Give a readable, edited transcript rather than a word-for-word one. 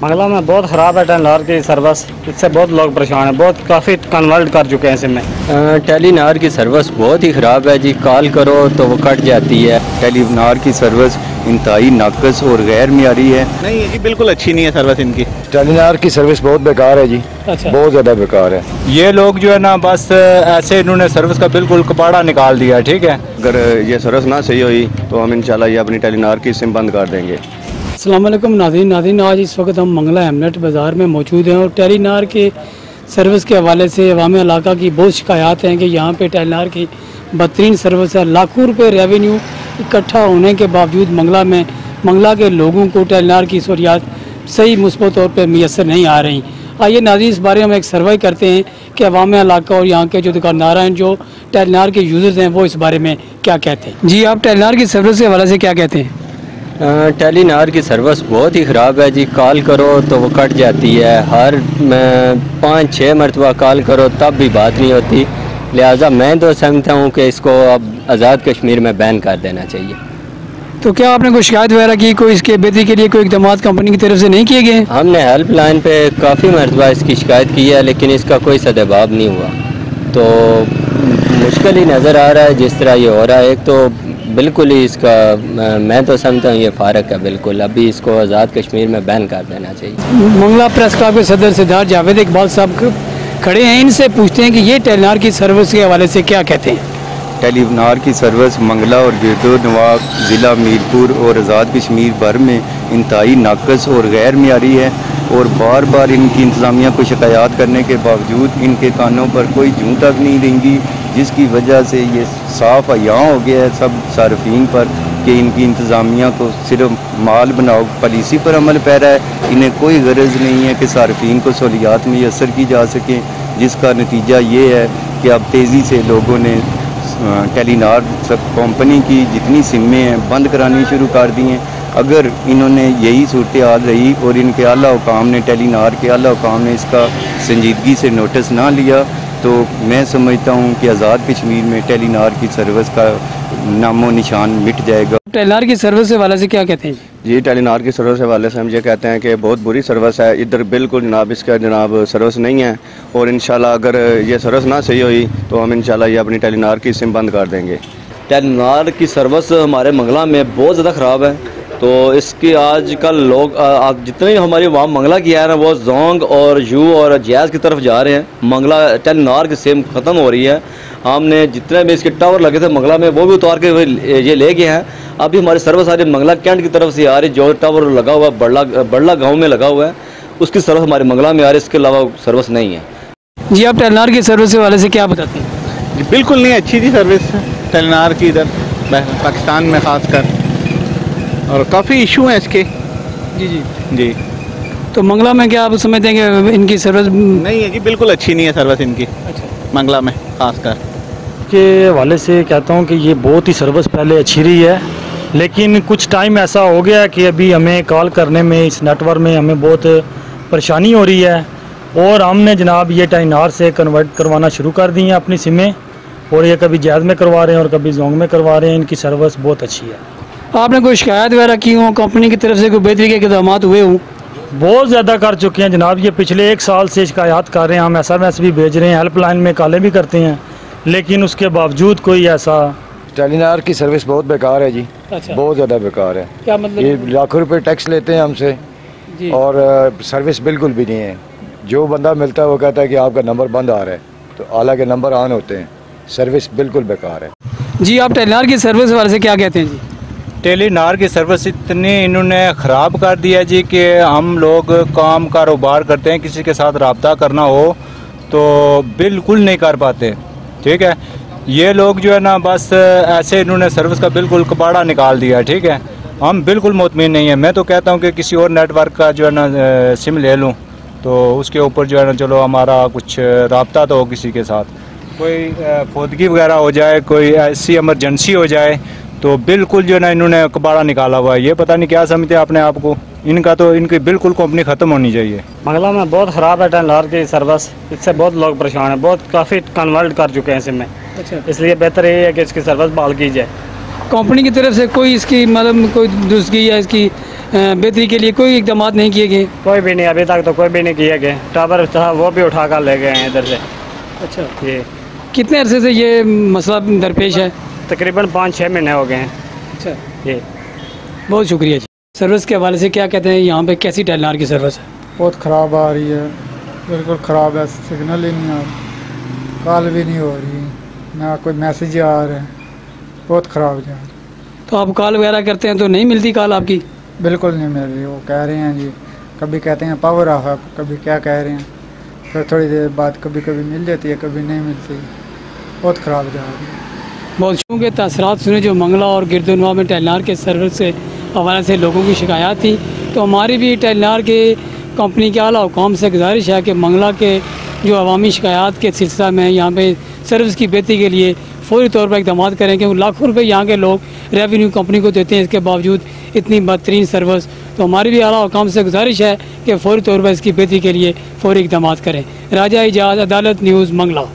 मंगला में बहुत ख़राब है टेलीनॉर की सर्विस। इससे बहुत लोग परेशान हैं, बहुत काफ़ी कन्वर्ट कर चुके हैं सिम में। टेलीनॉर की सर्विस बहुत ही ख़राब है जी। कॉल करो तो वो कट जाती है। टेलीनॉर की सर्विस इंतहाई नाकस और गैर मियारी है। नहीं है जी, बिल्कुल अच्छी नहीं है सर्विस इनकी। टेलीनॉर की सर्विस बहुत बेकार है जी। अच्छा। बहुत ज़्यादा बेकार है। ये लोग जो है ना बस ऐसे इन्होंने सर्विस का बिल्कुल कपाड़ा निकाल दिया। ठीक है, अगर ये सर्विस ना सही हुई तो हम इंशाल्लाह ये अपनी टेलीनॉर की सिम बंद कर देंगे। अस्सलाम वालेकुम नाज़रीन, आज इस वक्त हम मंगला एमनेट बाज़ार में मौजूद हैं और टेलीनॉर के सर्विस के हवाले से अवाम इलाका की बहुत शिकायत हैं कि यहाँ पे टेलीनॉर की बदतरीन सर्विस है। लाखों रुपए रेवेन्यू इकट्ठा होने के बावजूद मंगला के लोगों को टेलीनॉर की सहूलियात सही मुस्बत तौर पर मैसर नहीं आ रही। आइए नाज़रीन, इस बारे में हम एक सर्वे करते हैं कि अवाम इलाका और यहाँ के जो दुकानदार हैं, जो टेलीनॉर के यूज़र्स हैं, वो इस बारे में क्या कहते हैं। जी, आप टेलीनॉर की सर्विस के हवाले से क्या कहते हैं? टेलीनॉर की सर्विस बहुत ही ख़राब है जी। कॉल करो तो वो कट जाती है। हर 5-6 मरतबा कॉल करो तब भी बात नहीं होती। लिहाजा मैं तो समझता हूँ कि इसको अब आज़ाद कश्मीर में बैन कर देना चाहिए। तो क्या आपने कोई शिकायत वगैरह की, कोई इसके बेहतरी के लिए कोई इक़दाम कंपनी की तरफ से नहीं किए गए? हमने हेल्पलाइन पे काफ़ी मरतबा इसकी शिकायत की है, लेकिन इसका कोई सदबाब नहीं हुआ। तो मुश्किल ही नज़र आ रहा है जिस तरह ये हो रहा है। एक तो बिल्कुल ही इसका मैं तो समझता हूँ ये फारक है बिल्कुल। अभी इसको आज़ाद कश्मीर में बैन कर देना चाहिए। मंगला प्रेस क्लब के सदर सिद्धार्थ जावेद इकबाल साहब खड़े हैं, इनसे पूछते हैं कि ये टेलीनॉर की सर्विस के हवाले से क्या कहते हैं। टेलीनॉर की सर्विस मंगला और गिरदोनवाब ज़िला मीरपुर और आज़ाद कश्मीर भर में इंतहाई नाकस और गैर मियारी है और बार बार इनकी इंतज़ामिया को शिकायत करने के बावजूद इनके कानों पर कोई जूं तक नहीं रेंगी, जिसकी वजह से ये साफ अयां हो गया है सब सार्फिन पर कि इनकी इंतज़ामिया को सिर्फ माल बनाओ पॉलिसी पर अमल पैरा है। इन्हें कोई गरज नहीं है कि सार्फिन को सहूलियात मैसर की जा सकें, जिसका नतीजा ये है कि अब तेज़ी से लोगों ने टेलीनॉर कंपनी की जितनी सिमें हैं बंद करानी शुरू कर दी हैं। अगर इन्होंने यही सूरत हाल रही और इनके आला हुकाम ने, टेलीनॉर के आला हुकाम ने इसका संजीदगी से नोटिस ना लिया तो मैं समझता हूँ कि आज़ाद कश्मीर में टेलीनॉर की सर्विस का नामो निशान मिट जाएगा। टेलीनॉर की सर्विस के हवाले से क्या कहते हैं? जी, टेलीनॉर की सर्विस के हवाले से हम ये कहते हैं कि बहुत बुरी सर्विस है। इधर बिल्कुल जनाब इसका सर्विस नहीं है और इंशाल्लाह अगर ये सर्विस ना सही हुई तो हम इंशाल्लाह ये अपनी टेलीनॉर की सिम बंद कर देंगे। टेलीनॉर की सर्विस हमारे मंगला में बहुत ज़्यादा ख़राब है। तो इसकी आजकल लोग जितने हमारी वहाँ मंगला की है ना, वो जोंग और यू और जैज़ की तरफ जा रहे हैं। मंगला टेलीनॉर की सिम ख़त्म हो रही है। हमने जितने भी इसके टावर लगे थे मंगला में वो भी उतार के ये ले गए हैं। अभी हमारी सर्विस आ रही मंगला कैंट की तरफ से आ रही, जो टावर लगा हुआ है बड़ला गाँव में लगा हुआ है, उसकी सर्विस हमारे मंगला में आ रही। इसके अलावा सर्विस नहीं है। जी, आप टेलीनॉर की सर्विस वाले से क्या बताते हैं? जी, बिल्कुल नहीं अच्छी थी सर्विस टेलीनॉर की इधर पाकिस्तान में ख़ास कर, और काफ़ी इशू हैं इसके। जी जी जी। तो मंगला में क्या आप समझते हैं कि इनकी सर्विस नहीं है जी, बिल्कुल अच्छी नहीं है सर्विस इनकी। अच्छा। मंगला में ख़ास कर के हवाले से कहता हूँ कि ये बहुत ही सर्विस पहले अच्छी रही है, लेकिन कुछ टाइम ऐसा हो गया कि अभी हमें कॉल करने में इस नेटवर्क में हमें बहुत परेशानी हो रही है और हमने जनाब ये टेलीनॉर से कन्वर्ट करवाना शुरू कर दी हैं अपनी सिमें, और ये कभी जैज़ में करवा रहे हैं और कभी जोंग में करवा रहे हैं। इनकी सर्विस बहुत अच्छी है। आपने कोई शिकायत वगैरह की हो, कंपनी की तरफ से कोई बेहतरी के इक़दाम हुए हों? बहुत ज़्यादा कर चुके हैं जनाब। ये पिछले 1 साल से शिकायत कर रहे हैं, हम SMS भी भेज रहे हैं, हेल्पलाइन में कॉलें भी करते हैं, लेकिन उसके बावजूद कोई ऐसा। टेलीनॉर की सर्विस बहुत बेकार है जी। अच्छा। बहुत ज़्यादा बेकार है। क्या मतलब? ये लाखों रुपए टैक्स लेते हैं हमसे और सर्विस बिल्कुल भी नहीं है। जो बंदा मिलता है वो कहता है कि आपका नंबर बंद आ रहा है, तो आला के नंबर ऑन होते हैं। सर्विस बिल्कुल बेकार है। जी, आप टेलीनॉर की सर्विस वाले से क्या कहते हैं? जी, टेलीनॉर की सर्विस इतनी इन्होंने ख़राब कर दिया जी कि हम लोग काम कारोबार करते हैं, किसी के साथ रब्ता करना हो तो बिल्कुल नहीं कर पाते। ठीक है, ये लोग जो है ना बस ऐसे इन्होंने सर्विस का बिल्कुल कपाड़ा निकाल दिया। ठीक है, हम बिल्कुल मुतमिन नहीं है। मैं तो कहता हूँ कि किसी और नेटवर्क का जो है ना सिम ले लूँ तो उसके ऊपर जो है ना चलो हमारा कुछ रब्ता तो हो किसी के साथ, कोई फौदगी वगैरह हो जाए, कोई ऐसी इमरजेंसी हो जाए तो बिल्कुल जो है ना इन्होंने कबाड़ा निकाला हुआ है। ये पता नहीं क्या समझते अपने आप को। इनकी बिल्कुल कंपनी ख़त्म होनी चाहिए। मंगला में बहुत ख़राब है टेलीनॉर की सर्विस। इससे बहुत लोग परेशान हैं, बहुत काफ़ी कन्वर्ट कर चुके हैं सिम में। अच्छा। इसलिए बेहतर ये है कि इसकी सर्विस बहाल की जाए। कंपनी की तरफ से कोई इसकी मतलब कोई दुरुस्तगी या इसकी बेहतरी के लिए कोई इकदाम नहीं किए गए? कोई भी नहीं, अभी तक तो कोई भी नहीं किए गए। टावर था वो भी उठा कर ले गए हैं इधर से। अच्छा, ये कितने अरसे से ये मसला दरपेश है? तकरीबन 5-6 महीने हो गए हैं। अच्छा, ये बहुत शुक्रिया जी। सर्विस के हवाले से क्या कहते हैं, यहाँ पे कैसी टेलीनार की सर्विस है? बहुत ख़राब आ रही है, बिल्कुल ख़राब है, सिग्नल ही नहीं आ रही, कॉल भी नहीं हो रही, ना कोई मैसेज आ रहा है, बहुत ख़राब जा रही। तो आप कॉल वगैरह करते हैं तो नहीं मिलती कॉल आपकी? बिल्कुल नहीं मिल रही, वो कह रहे हैं जी, कभी कहते हैं पावर ऑफ है, कभी क्या कह रहे हैं, फिर थोड़ी देर बाद कभी कभी मिल जाती है, कभी नहीं मिलती, बहुत ख़राब जा रही है। बहुत के तसरात सुने जो मंगला और गिरदुनवा में टेलीनार के सर्विस से हवाले से लोगों की शिकायत थी, तो हमारी भी टेलीनार के कंपनी के आला हुकाम से गुजारिश है कि मंगला के जो अवामी शिकायत के सिलसिला में यहाँ पे सर्विस की बेहतरी के लिए फौरी तौर पर इकदाम करें, क्योंकि लाखों रुपए यहाँ के लोग रेवेन्यू कंपनी को देते हैं, इसके बावजूद इतनी बदतरीन सर्विस। तो हमारी भी आला हुकाम से गुजारिश है कि फौरी तौर पर इसकी बेहतरी के लिए फौरी इकदाम करें। राजा इजाज़, अदालत न्यूज़, मंगला।